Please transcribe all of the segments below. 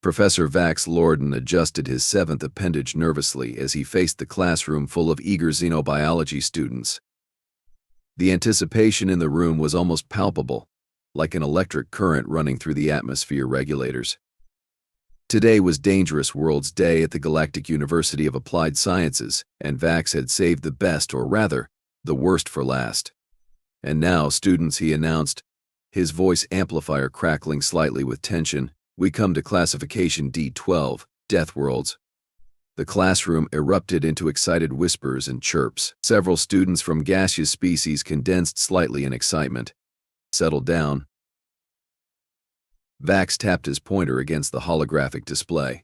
Professor Vax Lorden adjusted his seventh appendage nervously as he faced the classroom full of eager xenobiology students. The anticipation in the room was almost palpable, like an electric current running through the atmosphere regulators. Today was Dangerous Worlds Day at the Galactic University of Applied Sciences, and Vax had saved the best, or rather, the worst for last. And now, students, he announced, his voice amplifier crackling slightly with tension, we come to classification D12, Deathworlds. The classroom erupted into excited whispers and chirps. Several students from gaseous species condensed slightly in excitement. Settled down. Vax tapped his pointer against the holographic display.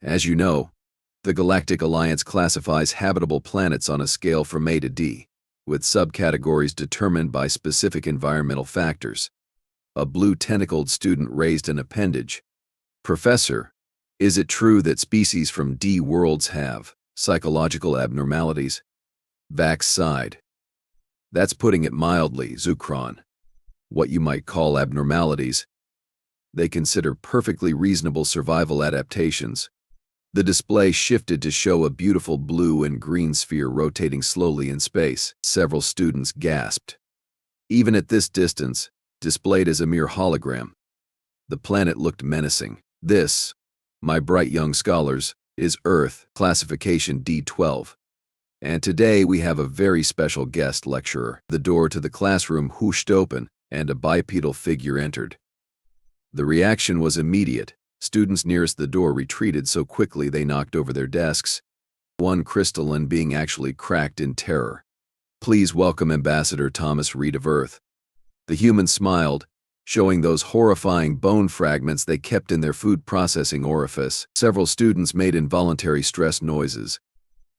As you know, the Galactic Alliance classifies habitable planets on a scale from A to D, with subcategories determined by specific environmental factors. A blue tentacled student raised an appendage. Professor, is it true that species from D worlds have psychological abnormalities? Vax sighed. That's putting it mildly, Zukron. What you might call abnormalities. They consider perfectly reasonable survival adaptations. The display shifted to show a beautiful blue and green sphere rotating slowly in space. Several students gasped. Even at this distance, displayed as a mere hologram, the planet looked menacing. This, my bright young scholars, is Earth, classification D12. And today we have a very special guest lecturer. The door to the classroom whooshed open, and a bipedal figure entered. The reaction was immediate. Students nearest the door retreated so quickly they knocked over their desks, one crystalline being actually cracked in terror. Please welcome Ambassador Thomas Reed of Earth. The human smiled, showing those horrifying bone fragments they kept in their food processing orifice. Several students made involuntary stress noises.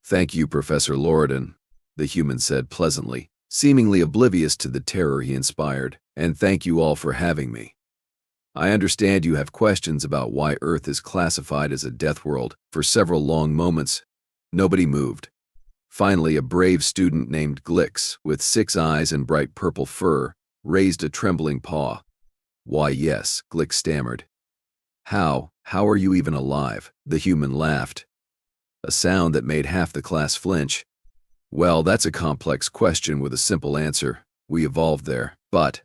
Thank you, Professor Lorden, the human said pleasantly, seemingly oblivious to the terror he inspired. And thank you all for having me. I understand you have questions about why Earth is classified as a death world. For several long moments, nobody moved. Finally, a brave student named Glix, with 6 eyes and bright purple fur, raised a trembling paw. Why, yes, Glix stammered. How are you even alive? The human laughed. A sound that made half the class flinch. Well, that's a complex question with a simple answer. We evolved there. But,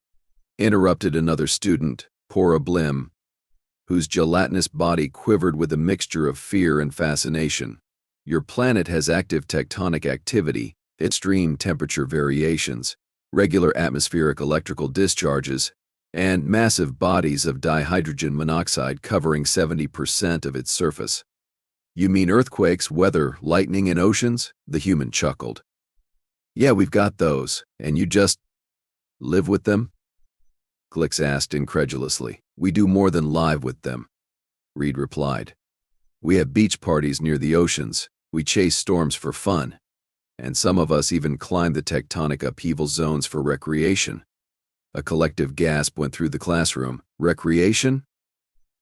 interrupted another student, Pora Blim, whose gelatinous body quivered with a mixture of fear and fascination. Your planet has active tectonic activity, extreme temperature variations, regular atmospheric electrical discharges, and massive bodies of dihydrogen monoxide covering 70% of its surface. You mean earthquakes, weather, lightning, and oceans? The human chuckled. Yeah, we've got those, and you just live with them? Glix asked incredulously. We do more than live with them, Reed replied. We have beach parties near the oceans, we chase storms for fun, and some of us even climb the tectonic upheaval zones for recreation. A collective gasp went through the classroom. Recreation?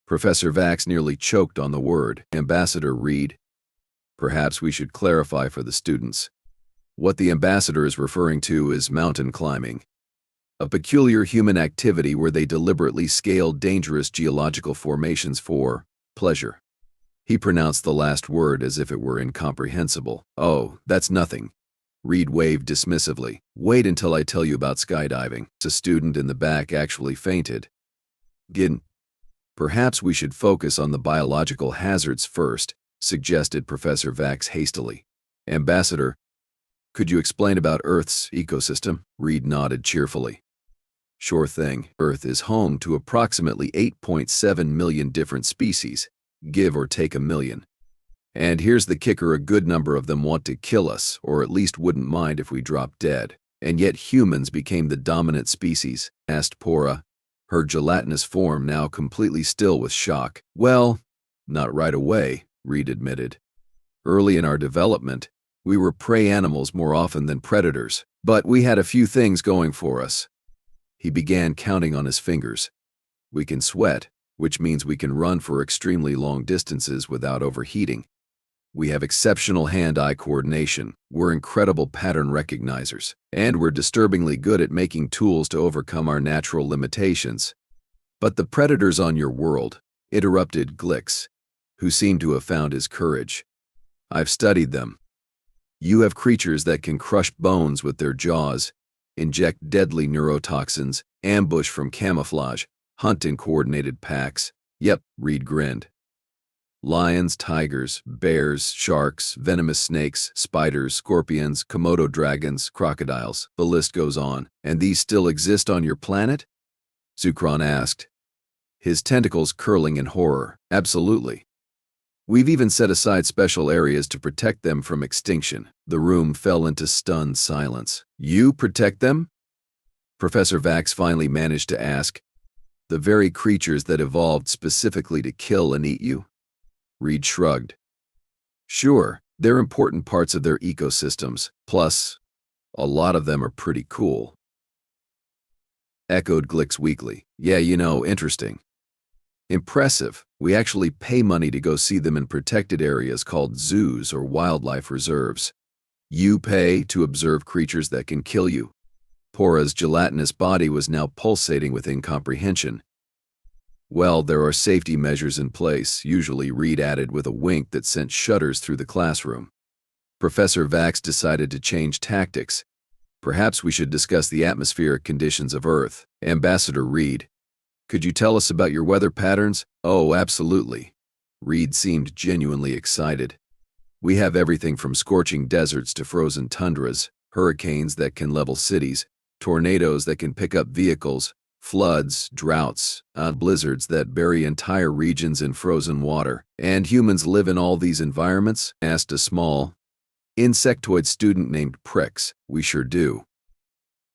Professor Vax nearly choked on the word. Ambassador Reed, perhaps we should clarify for the students. What the ambassador is referring to is mountain climbing, a peculiar human activity where they deliberately scale dangerous geological formations for pleasure. He pronounced the last word as if it were incomprehensible. Oh, that's nothing. Reed waved dismissively. Wait until I tell you about skydiving. A student in the back actually fainted. Gin, perhaps we should focus on the biological hazards first, suggested Professor Vax hastily. Ambassador, could you explain about Earth's ecosystem? Reed nodded cheerfully. Sure thing. Earth is home to approximately 8.7 million different species, give or take a million. And here's the kicker, a good number of them want to kill us, or at least wouldn't mind if we dropped dead. And yet humans became the dominant species, asked Pora, her gelatinous form now completely still with shock. Well, not right away, Reed admitted. Early in our development, we were prey animals more often than predators, but we had a few things going for us. He began counting on his fingers. We can sweat, which means we can run for extremely long distances without overheating. We have exceptional hand-eye coordination, we're incredible pattern recognizers, and we're disturbingly good at making tools to overcome our natural limitations. But the predators on your world, interrupted Glix, who seemed to have found his courage. I've studied them. You have creatures that can crush bones with their jaws, inject deadly neurotoxins, ambush from camouflage, hunt in coordinated packs. Yep, Reed grinned. Lions, tigers, bears, sharks, venomous snakes, spiders, scorpions, Komodo dragons, crocodiles, the list goes on. And these still exist on your planet? Zukron asked, his tentacles curling in horror. Absolutely. We've even set aside special areas to protect them from extinction. The room fell into stunned silence. You protect them? Professor Vax finally managed to ask. The very creatures that evolved specifically to kill and eat you? Reed shrugged. Sure, they're important parts of their ecosystems. Plus, a lot of them are pretty cool. Echoed Glix weakly. Yeah, interesting. Impressive. We actually pay money to go see them in protected areas called zoos or wildlife reserves. You pay to observe creatures that can kill you. Pora's gelatinous body was now pulsating with incomprehension. Well, there are safety measures in place, usually Reed added with a wink that sent shudders through the classroom. Professor Vax decided to change tactics. Perhaps we should discuss the atmospheric conditions of Earth. Ambassador Reed, could you tell us about your weather patterns? Oh, absolutely. Reed seemed genuinely excited. We have everything from scorching deserts to frozen tundras, hurricanes that can level cities, tornadoes that can pick up vehicles, floods, droughts, blizzards that bury entire regions in frozen water. And humans live in all these environments? Asked a small, insectoid student named Prix. We sure do.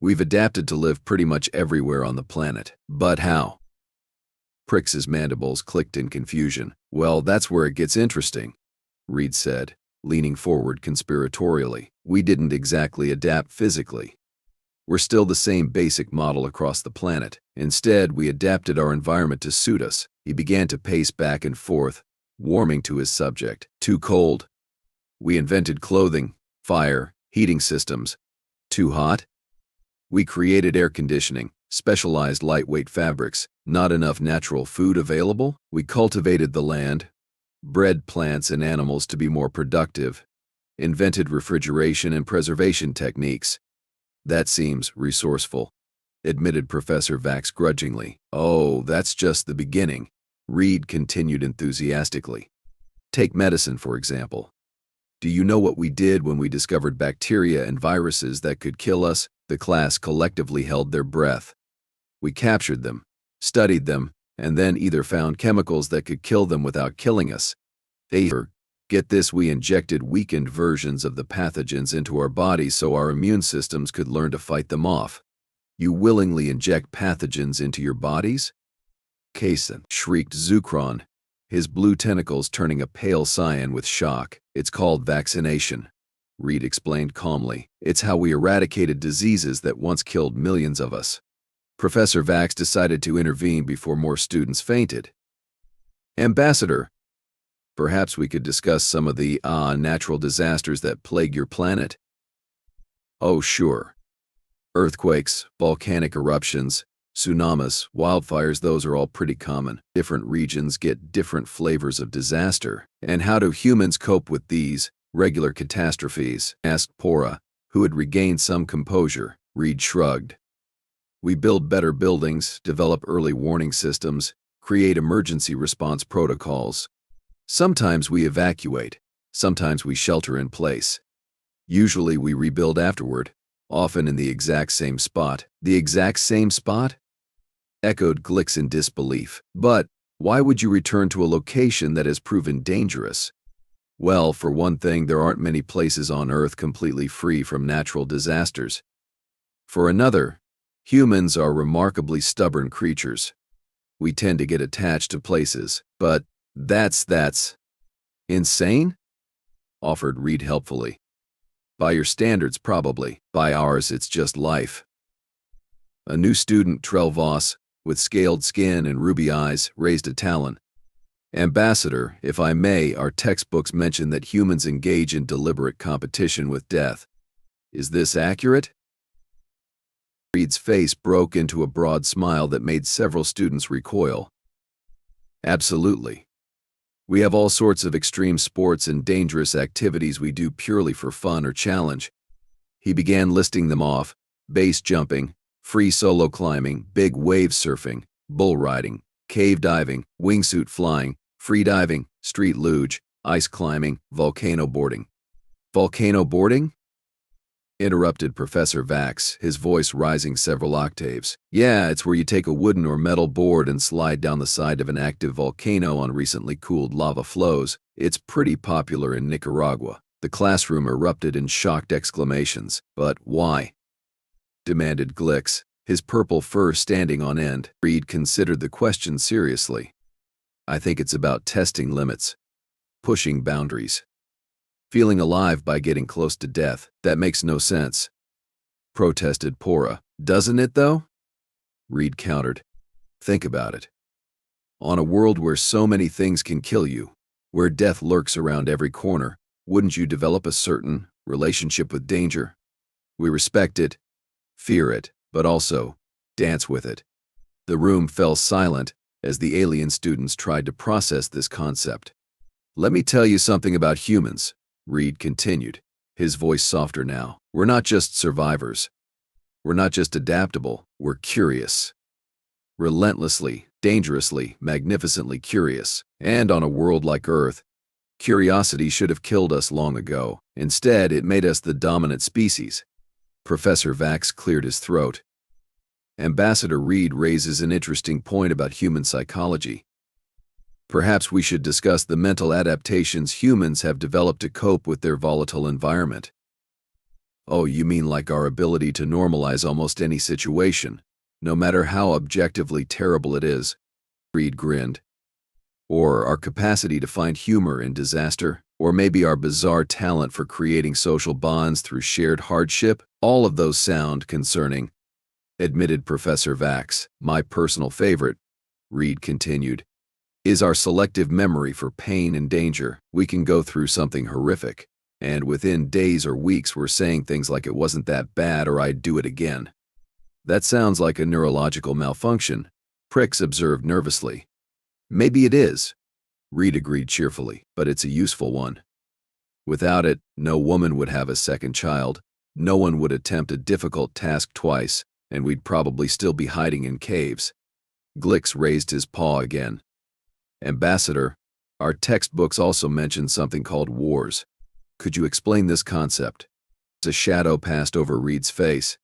We've adapted to live pretty much everywhere on the planet. But how? Prix's mandibles clicked in confusion. Well, that's where it gets interesting, Reed said, leaning forward conspiratorially. We didn't exactly adapt physically. We're still the same basic model across the planet. Instead, we adapted our environment to suit us. He began to pace back and forth, warming to his subject. Too cold. We invented clothing, fire, heating systems. Too hot? We created air conditioning, specialized lightweight fabrics. Not enough natural food available? We cultivated the land, bred plants and animals to be more productive, invented refrigeration and preservation techniques. That seems resourceful, admitted Professor Vax grudgingly. Oh, that's just the beginning, Reed continued enthusiastically. Take medicine, for example. Do you know what we did when we discovered bacteria and viruses that could kill us? The class collectively held their breath. We captured them, studied them, and then either found chemicals that could kill them without killing us. Get this, we injected weakened versions of the pathogens into our bodies so our immune systems could learn to fight them off. You willingly inject pathogens into your bodies? Kaysen, shrieked Zukron, his blue tentacles turning a pale cyan with shock. It's called vaccination, Reed explained calmly. It's how we eradicated diseases that once killed millions of us. Professor Vax decided to intervene before more students fainted. Ambassador, perhaps we could discuss some of the natural disasters that plague your planet. Oh, sure. Earthquakes, volcanic eruptions, tsunamis, wildfires, those are all pretty common. Different regions get different flavors of disaster. And how do humans cope with these regular catastrophes? Asked Pora, who had regained some composure. Reed shrugged. We build better buildings, develop early warning systems, create emergency response protocols. Sometimes we evacuate, sometimes we shelter in place. Usually we rebuild afterward, often in the exact same spot. The exact same spot? Echoed Glix in disbelief. But why would you return to a location that has proven dangerous? Well, for one thing, there aren't many places on Earth completely free from natural disasters. For another, humans are remarkably stubborn creatures. We tend to get attached to places, but that's insane? Offered Reed helpfully. By your standards, probably. By ours, it's just life. A new student, Trell Voss, with scaled skin and ruby eyes, raised a talon. Ambassador, if I may, our textbooks mention that humans engage in deliberate competition with death. Is this accurate? Reed's face broke into a broad smile that made several students recoil. Absolutely. We have all sorts of extreme sports and dangerous activities we do purely for fun or challenge. He began listing them off: base jumping, free solo climbing, big wave surfing, bull riding, cave diving, wingsuit flying, free diving, street luge, ice climbing, volcano boarding. Volcano boarding? Interrupted Professor Vax, his voice rising several octaves. Yeah, it's where you take a wooden or metal board and slide down the side of an active volcano on recently cooled lava flows. It's pretty popular in Nicaragua. The classroom erupted in shocked exclamations. But why? Demanded Glix, his purple fur standing on end. Reed considered the question seriously. I think it's about testing limits, pushing boundaries, feeling alive by getting close to death. That makes no sense, protested Pora. Doesn't it, though? Reed countered. Think about it. On a world where so many things can kill you, where death lurks around every corner, wouldn't you develop a certain relationship with danger? We respect it, fear it, but also dance with it. The room fell silent as the alien students tried to process this concept. Let me tell you something about humans, Reed continued, his voice softer now. We're not just survivors. We're not just adaptable, we're curious. Relentlessly, dangerously, magnificently curious. And on a world like Earth, curiosity should have killed us long ago. Instead, it made us the dominant species. Professor Vax cleared his throat. Ambassador Reed raises an interesting point about human psychology. Perhaps we should discuss the mental adaptations humans have developed to cope with their volatile environment. Oh, you mean like our ability to normalize almost any situation, no matter how objectively terrible it is? Reed grinned. Or our capacity to find humor in disaster? Or maybe our bizarre talent for creating social bonds through shared hardship? All of those sound concerning, admitted Professor Vax. My personal favorite, Reed continued, is our selective memory for pain and danger. We can go through something horrific, and within days or weeks we're saying things like it wasn't that bad or I'd do it again. That sounds like a neurological malfunction, Prix observed nervously. Maybe it is, Reed agreed cheerfully, but it's a useful one. Without it, no woman would have a second child, no one would attempt a difficult task twice, and we'd probably still be hiding in caves. Glix raised his paw again. Ambassador, our textbooks also mention something called wars. Could you explain this concept? A shadow passed over Reed's face.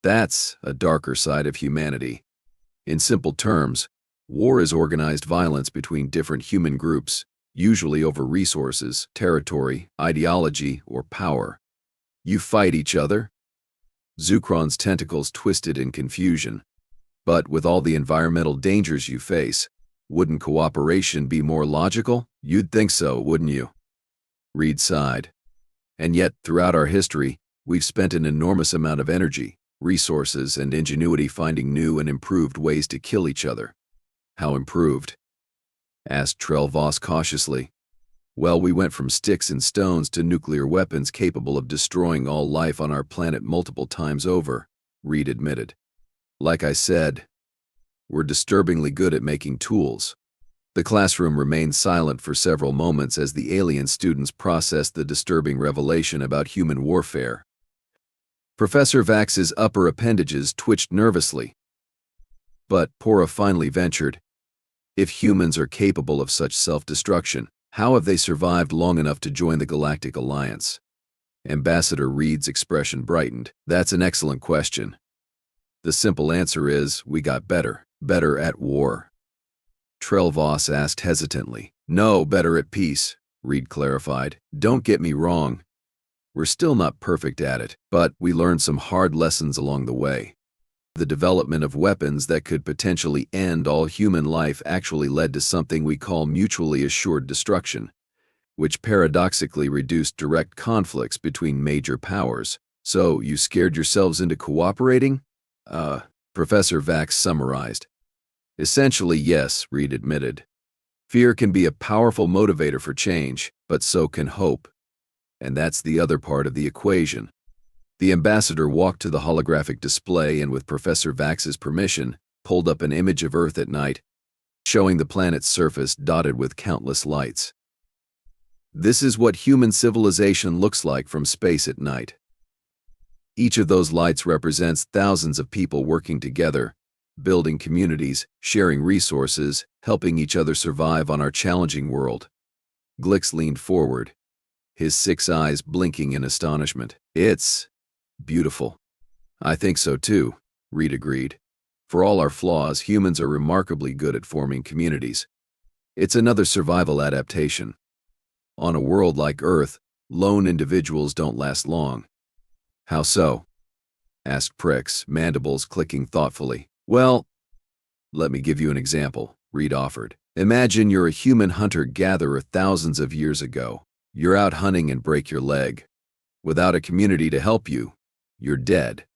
That's a darker side of humanity. In simple terms, war is organized violence between different human groups, usually over resources, territory, ideology, or power. You fight each other? Zucron's tentacles twisted in confusion. But with all the environmental dangers you face, wouldn't cooperation be more logical? You'd think so, wouldn't you? Reed sighed. And yet, throughout our history, we've spent an enormous amount of energy, resources, and ingenuity finding new and improved ways to kill each other. How improved? Asked Trell-Voss cautiously. Well, we went from sticks and stones to nuclear weapons capable of destroying all life on our planet multiple times over, Reed admitted. Like I said, we're disturbingly good at making tools. The classroom remained silent for several moments as the alien students processed the disturbing revelation about human warfare. Professor Vax's upper appendages twitched nervously. But Pora finally ventured. If humans are capable of such self-destruction, how have they survived long enough to join the Galactic Alliance? Ambassador Reed's expression brightened. That's an excellent question. The simple answer is, we got better at war. Trell-Voss asked hesitantly. No, better at peace, Reed clarified. Don't get me wrong. We're still not perfect at it, but we learned some hard lessons along the way. The development of weapons that could potentially end all human life actually led to something we call mutually assured destruction, which paradoxically reduced direct conflicts between major powers. So, you scared yourselves into cooperating? Professor Vax summarized. Essentially, yes, Reed admitted. Fear can be a powerful motivator for change, but so can hope. And that's the other part of the equation. The ambassador walked to the holographic display and with Professor Vax's permission, pulled up an image of Earth at night. showing the planet's surface dotted with countless lights. This is what human civilization looks like from space at night. Each of those lights represents thousands of people working together, building communities, sharing resources, helping each other survive on our challenging world. Glix leaned forward, his 6 eyes blinking in astonishment. It's beautiful. I think so too, Reed agreed. For all our flaws, humans are remarkably good at forming communities. It's another survival adaptation. On a world like Earth, lone individuals don't last long. How so? Asked Prix, mandibles clicking thoughtfully. Well, let me give you an example, Reed offered. Imagine you're a human hunter-gatherer thousands of years ago. You're out hunting and break your leg. Without a community to help you, you're dead.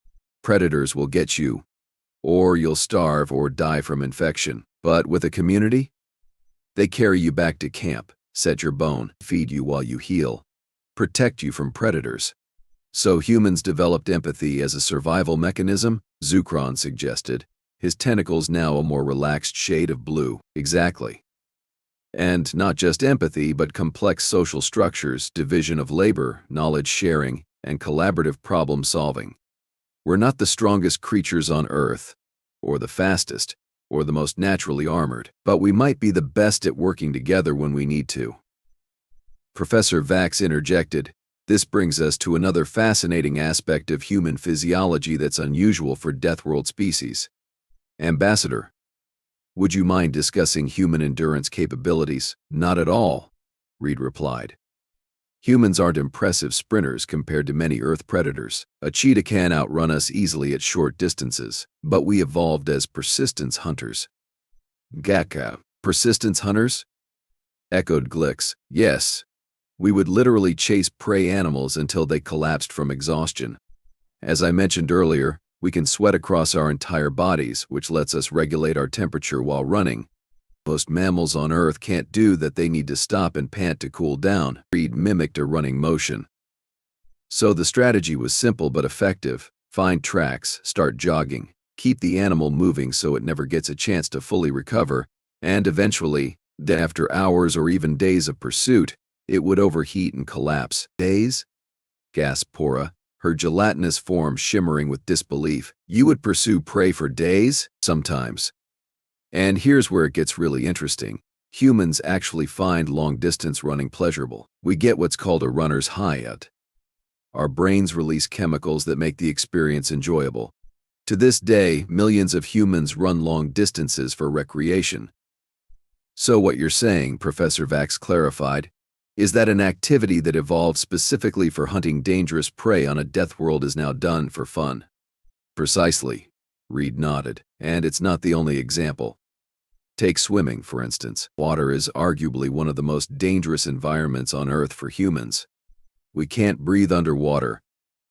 Predators will get you, or you'll starve or die from infection. But with a community, they carry you back to camp, set your bone, feed you while you heal, protect you from predators. So humans developed empathy as a survival mechanism, Zukron suggested, his tentacles now a more relaxed shade of blue. Exactly. And not just empathy, but complex social structures, division of labor, knowledge sharing, and collaborative problem solving. We're not the strongest creatures on Earth, or the fastest, or the most naturally armored, but we might be the best at working together when we need to. Professor Vax interjected, this brings us to another fascinating aspect of human physiology that's unusual for Deathworld species. Ambassador, would you mind discussing human endurance capabilities? Not at all, Reed replied. Humans aren't impressive sprinters compared to many Earth predators. A cheetah can outrun us easily at short distances, but we evolved as persistence hunters. Gaka, persistence hunters? Echoed Glix. Yes. We would literally chase prey animals until they collapsed from exhaustion. As I mentioned earlier, we can sweat across our entire bodies, which lets us regulate our temperature while running. Most mammals on Earth can't do that. They need to stop and pant to cool down. Reed mimicked a running motion. So the strategy was simple but effective. Find tracks, start jogging, keep the animal moving so it never gets a chance to fully recover, and eventually, after hours or even days of pursuit, it would overheat and collapse. Days? Gasped Pora, her gelatinous form shimmering with disbelief. You would pursue prey for days? Sometimes. And here's where it gets really interesting. Humans actually find long-distance running pleasurable. We get what's called a runner's high at. Our brains release chemicals that make the experience enjoyable. To this day, millions of humans run long distances for recreation. So what you're saying, Professor Vax clarified, is that an activity that evolved specifically for hunting dangerous prey on a Deathworld is now done for fun. Precisely, Reed nodded, and it's not the only example. Take swimming, for instance. Water is arguably one of the most dangerous environments on Earth for humans. We can't breathe underwater.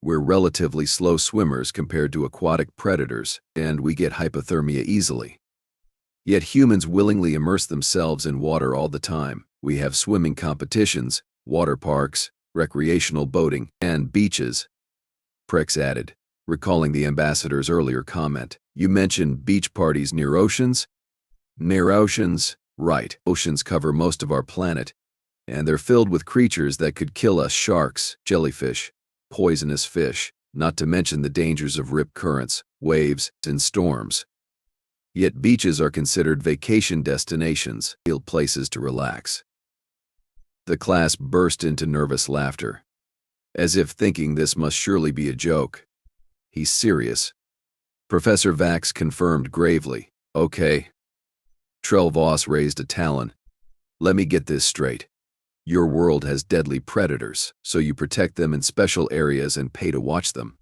We're relatively slow swimmers compared to aquatic predators, and we get hypothermia easily. Yet humans willingly immerse themselves in water all the time. We have swimming competitions, water parks, recreational boating, and beaches. Prix added, recalling the ambassador's earlier comment. You mentioned beach parties near oceans? Near oceans, right. Oceans cover most of our planet, and they're filled with creatures that could kill us: sharks, jellyfish, poisonous fish, not to mention the dangers of rip currents, waves, and storms. Yet beaches are considered vacation destinations, ideal places to relax. The class burst into nervous laughter, as if thinking this must surely be a joke. He's serious. Professor Vax confirmed gravely. Okay. Trell Voss raised a talon. Let me get this straight. Your world has deadly predators, so you protect them in special areas and pay to watch them.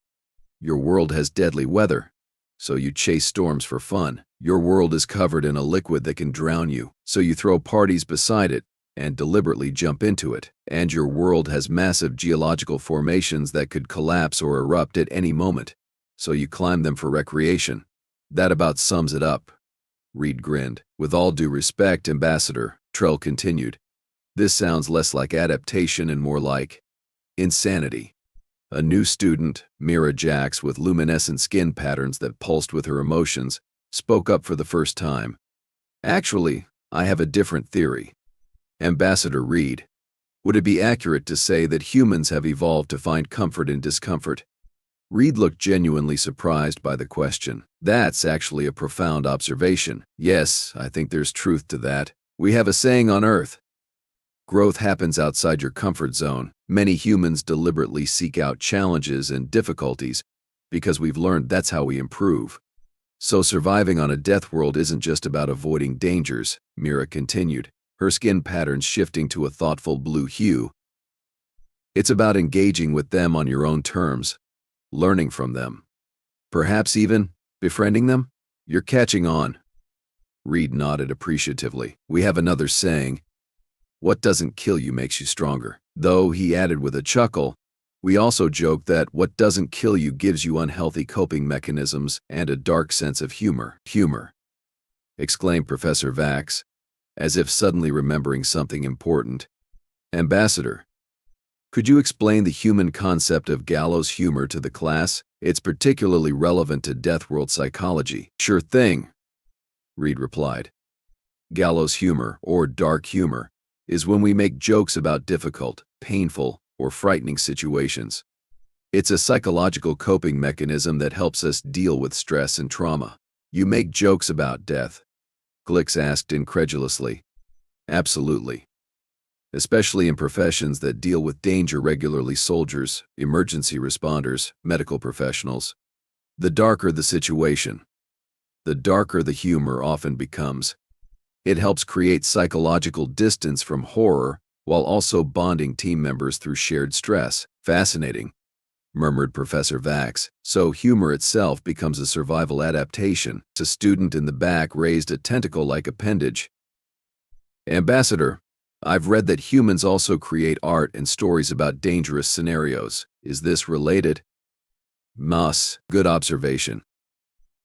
Your world has deadly weather, so you chase storms for fun. Your world is covered in a liquid that can drown you, so you throw parties beside it and deliberately jump into it. And your world has massive geological formations that could collapse or erupt at any moment, so you climb them for recreation. That about sums it up. Reed grinned. With all due respect, Ambassador, Trell continued, this sounds less like adaptation and more like insanity. A new student, Mira Jax, with luminescent skin patterns that pulsed with her emotions, spoke up for the first time. Actually, I have a different theory. Ambassador Reed, would it be accurate to say that humans have evolved to find comfort in discomfort? Reed looked genuinely surprised by the question. That's actually a profound observation. Yes, I think there's truth to that. We have a saying on Earth: growth happens outside your comfort zone. Many humans deliberately seek out challenges and difficulties because we've learned that's how we improve. So surviving on a death world isn't just about avoiding dangers, Mira continued, her skin patterns shifting to a thoughtful blue hue. It's about engaging with them on your own terms, learning from them. Perhaps even befriending them? You're catching on. Reed nodded appreciatively. We have another saying: what doesn't kill you makes you stronger. Though, he added with a chuckle, we also joke that what doesn't kill you gives you unhealthy coping mechanisms and a dark sense of humor. Humor, exclaimed Professor Vax, as if suddenly remembering something important. Ambassador, could you explain the human concept of gallows humor to the class? It's particularly relevant to Deathworld psychology. Sure thing, Reed replied. Gallows humor, or dark humor, is when we make jokes about difficult, painful, or frightening situations. It's a psychological coping mechanism that helps us deal with stress and trauma. You make jokes about death? Glix asked incredulously. Absolutely. Especially in professions that deal with danger regularly: soldiers, emergency responders, medical professionals. The darker the situation, the darker the humor often becomes. It helps create psychological distance from horror while also bonding team members through shared stress. Fascinating, murmured Professor Vax. So humor itself becomes a survival adaptation. A student in the back raised a tentacle-like appendage. Ambassador, I've read that humans also create art and stories about dangerous scenarios. Is this related? Good observation.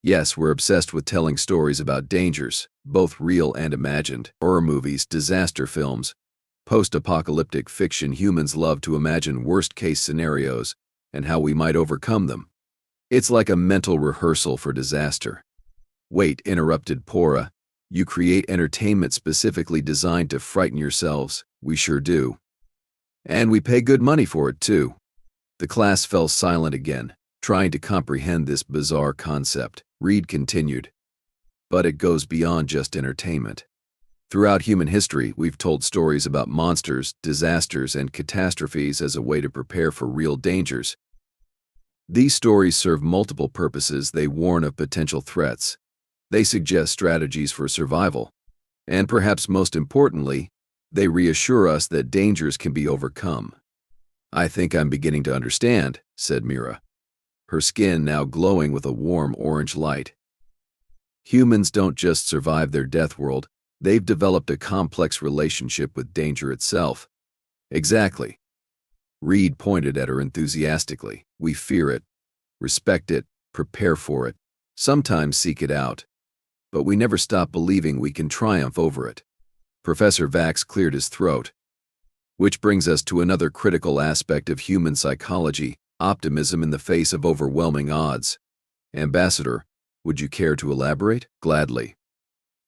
Yes, we're obsessed with telling stories about dangers, both real and imagined. Horror movies, disaster films, post-apocalyptic fiction. Humans love to imagine worst-case scenarios and how we might overcome them. It's like a mental rehearsal for disaster. Wait, interrupted Pora. You create entertainment specifically designed to frighten yourselves. We sure do. And we pay good money for it, too. The class fell silent again, trying to comprehend this bizarre concept. Reed continued. But it goes beyond just entertainment. Throughout human history, we've told stories about monsters, disasters, and catastrophes as a way to prepare for real dangers. These stories serve multiple purposes. They warn of potential threats. They suggest strategies for survival. And perhaps most importantly, they reassure us that dangers can be overcome. I think I'm beginning to understand, said Mira, her skin now glowing with a warm orange light. Humans don't just survive their death world, they've developed a complex relationship with danger itself. Exactly. Reed pointed at her enthusiastically. We fear it, respect it, prepare for it, sometimes seek it out. But we never stop believing we can triumph over it. Professor Vax cleared his throat. Which brings us to another critical aspect of human psychology: optimism in the face of overwhelming odds. Ambassador, would you care to elaborate? Gladly.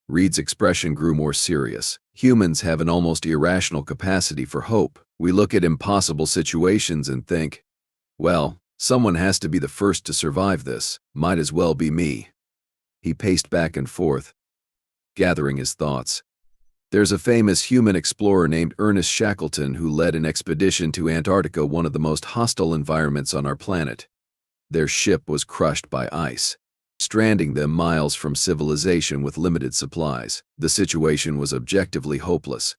Reed's expression grew more serious. Humans have an almost irrational capacity for hope. We look at impossible situations and think, well, someone has to be the first to survive this. Might as well be me. He paced back and forth, gathering his thoughts. There's a famous human explorer named Ernest Shackleton who led an expedition to Antarctica, one of the most hostile environments on our planet. Their ship was crushed by ice, stranding them miles from civilization with limited supplies. The situation was objectively hopeless.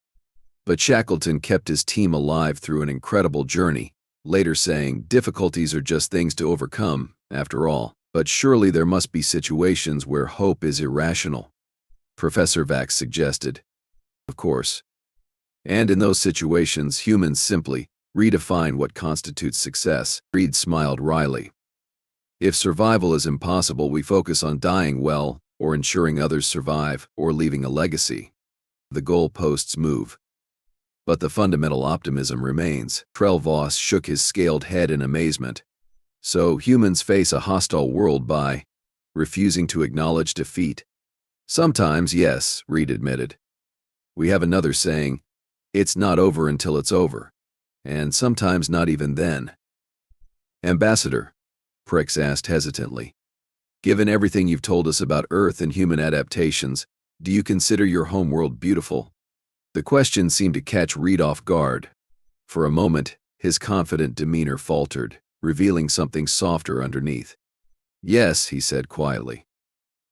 But Shackleton kept his team alive through an incredible journey, later saying, difficulties are just things to overcome, after all. But surely there must be situations where hope is irrational, Professor Vax suggested. Of course. And in those situations, humans simply redefine what constitutes success. Reed smiled wryly. If survival is impossible, we focus on dying well, or ensuring others survive, or leaving a legacy. The goalposts move, but the fundamental optimism remains. Trell Voss shook his scaled head in amazement. So humans face a hostile world by refusing to acknowledge defeat? Sometimes, yes, Reed admitted. We have another saying, it's not over until it's over, and sometimes not even then. Ambassador, Prix asked hesitantly, given everything you've told us about Earth and human adaptations, do you consider your homeworld beautiful? The question seemed to catch Reed off guard. For a moment, his confident demeanor faltered, revealing something softer underneath. Yes, he said quietly.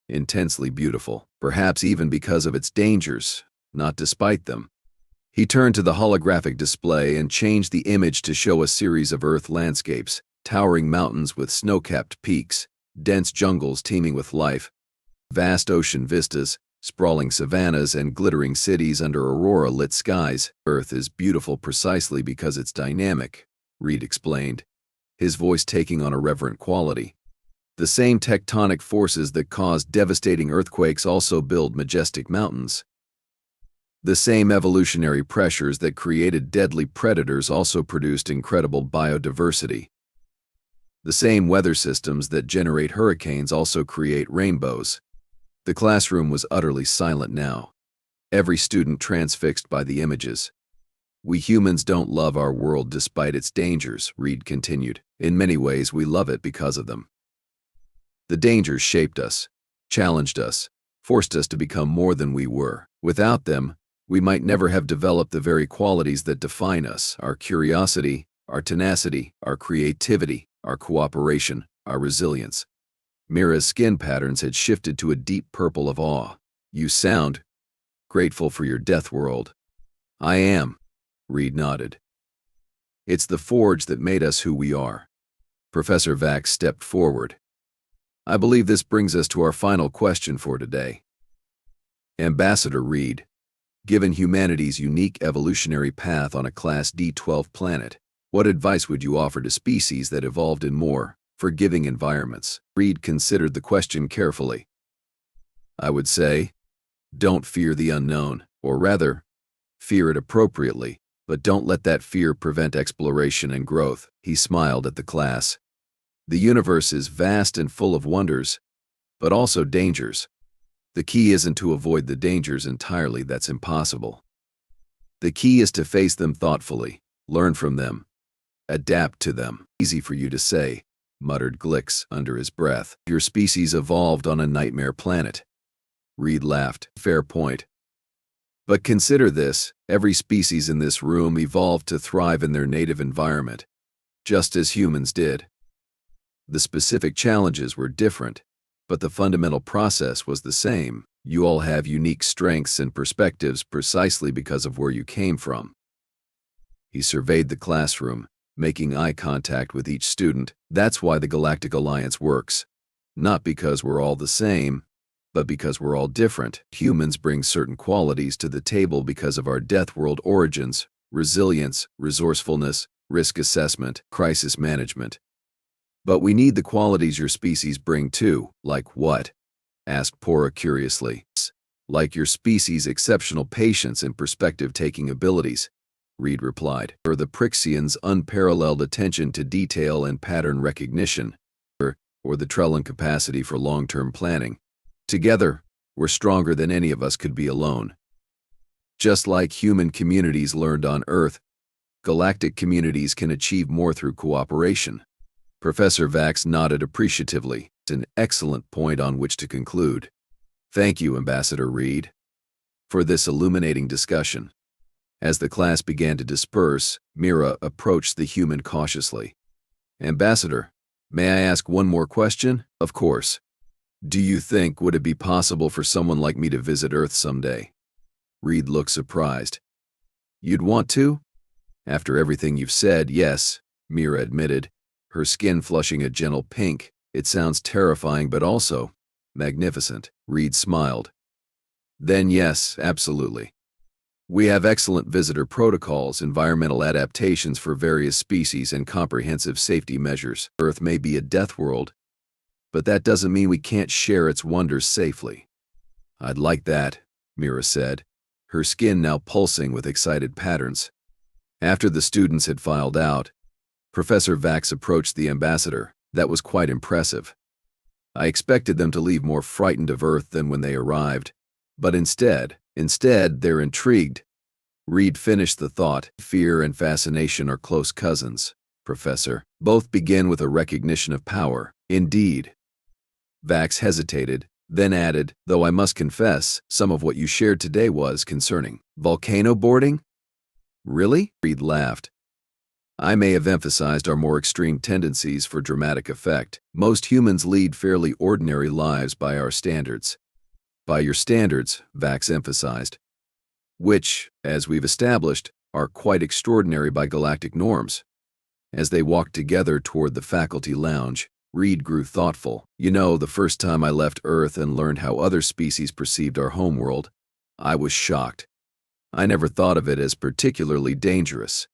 Intensely beautiful, perhaps even because of its dangers, not despite them. He turned to the holographic display and changed the image to show a series of Earth landscapes, towering mountains with snow-capped peaks, dense jungles teeming with life, vast ocean vistas, sprawling savannas, and glittering cities under aurora-lit skies. Earth is beautiful precisely because it's dynamic, Reed explained, his voice taking on a reverent quality. The same tectonic forces that cause devastating earthquakes also build majestic mountains. The same evolutionary pressures that created deadly predators also produced incredible biodiversity. The same weather systems that generate hurricanes also create rainbows. The classroom was utterly silent now, every student transfixed by the images. We humans don't love our world despite its dangers, Reed continued. In many ways, we love it because of them. The dangers shaped us, challenged us, forced us to become more than we were. Without them, we might never have developed the very qualities that define us: our curiosity, our tenacity, our creativity, our cooperation, our resilience. Mira's skin patterns had shifted to a deep purple of awe. You sound grateful for your Deathworld. I am, Reed nodded. It's the forge that made us who we are. Professor Vax stepped forward. I believe this brings us to our final question for today. Ambassador Reed, given humanity's unique evolutionary path on a Class D12 planet, what advice would you offer to species that evolved in more forgiving environments? Reed considered the question carefully. I would say, don't fear the unknown, or rather, fear it appropriately, but don't let that fear prevent exploration and growth. He smiled at the class. The universe is vast and full of wonders, but also dangers. The key isn't to avoid the dangers entirely, that's impossible. The key is to face them thoughtfully, learn from them, adapt to them. Easy for you to say, muttered Glix under his breath. Your species evolved on a nightmare planet. Reed laughed. Fair point. But consider this, every species in this room evolved to thrive in their native environment, just as humans did. The specific challenges were different, but the fundamental process was the same. You all have unique strengths and perspectives precisely because of where you came from. He surveyed the classroom, making eye contact with each student. That's why the Galactic Alliance works. Not because we're all the same, but because we're all different. Humans bring certain qualities to the table because of our Deathworld origins: resilience, resourcefulness, risk assessment, crisis management. But we need the qualities your species bring too. Like what? Asked Pora curiously. Like your species' exceptional patience and perspective-taking abilities, Reed replied, or the Prixians' unparalleled attention to detail and pattern recognition, or the Trellin capacity for long-term planning. Together, we're stronger than any of us could be alone. Just like human communities learned on Earth, galactic communities can achieve more through cooperation. Professor Vax nodded appreciatively. It's an excellent point on which to conclude. Thank you, Ambassador Reed, for this illuminating discussion. As the class began to disperse, Mira approached the human cautiously. Ambassador, may I ask one more question? Of course. Do you think would it be possible for someone like me to visit Earth someday? Reed looked surprised. You'd want to? After everything you've said, yes, Mira admitted, her skin flushing a gentle pink. It sounds terrifying but also magnificent. Reed smiled. Then yes, absolutely. We have excellent visitor protocols, environmental adaptations for various species, and comprehensive safety measures. Earth may be a death world, but that doesn't mean we can't share its wonders safely. I'd like that, Mira said, her skin now pulsing with excited patterns. After the students had filed out, Professor Vax approached the ambassador. That was quite impressive. I expected them to leave more frightened of Earth than when they arrived, but instead, Instead, they're intrigued. Reed finished the thought. Fear and fascination are close cousins, Professor. Both begin with a recognition of power. Indeed. Vax hesitated, then added, though I must confess, some of what you shared today was concerning. Volcano boarding? Really? Reed laughed. I may have emphasized our more extreme tendencies for dramatic effect. Most humans lead fairly ordinary lives by our standards. By your standards, Vax emphasized. Which, as we've established, are quite extraordinary by galactic norms. As they walked together toward the faculty lounge, Reed grew thoughtful. You know, the first time I left Earth and learned how other species perceived our homeworld, I was shocked. I never thought of it as particularly dangerous.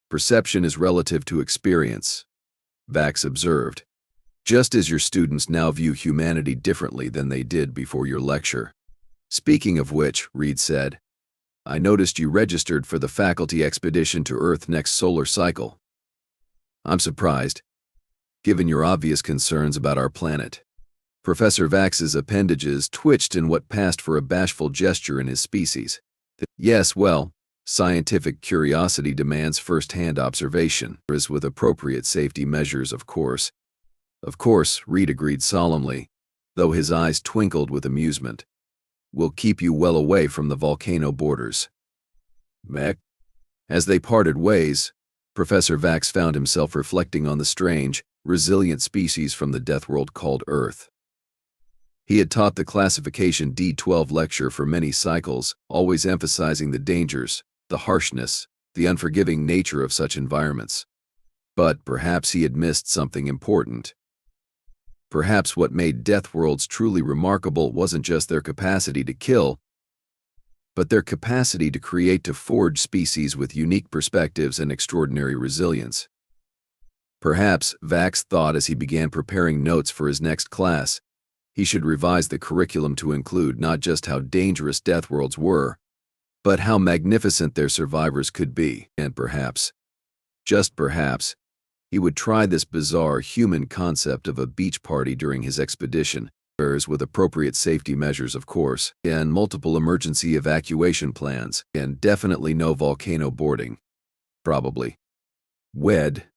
Perception is relative to experience, Vax observed. Just as your students now view humanity differently than they did before your lecture. Speaking of which, Reed said, I noticed you registered for the faculty expedition to Earth next solar cycle. I'm surprised, given your obvious concerns about our planet. Professor Vax's appendages twitched in what passed for a bashful gesture in his species. Yes, well, scientific curiosity demands first-hand observation, as with appropriate safety measures, of course. Of course, Reed agreed solemnly, though his eyes twinkled with amusement. We'll keep you well away from the volcano borders. Mech. As they parted ways, Professor Vax found himself reflecting on the strange, resilient species from the Deathworld called Earth. He had taught the classification D12 lecture for many cycles, always emphasizing the dangers, the harshness, the unforgiving nature of such environments. But perhaps he had missed something important. Perhaps what made Deathworlds truly remarkable wasn't just their capacity to kill, but their capacity to forge species with unique perspectives and extraordinary resilience. Perhaps, Vax thought as he began preparing notes for his next class, he should revise the curriculum to include not just how dangerous Deathworlds were, but how magnificent their survivors could be, and perhaps, just perhaps, he would try this bizarre human concept of a beach party during his expedition, with appropriate safety measures, of course, and multiple emergency evacuation plans, and definitely no volcano boarding. Probably. Wed.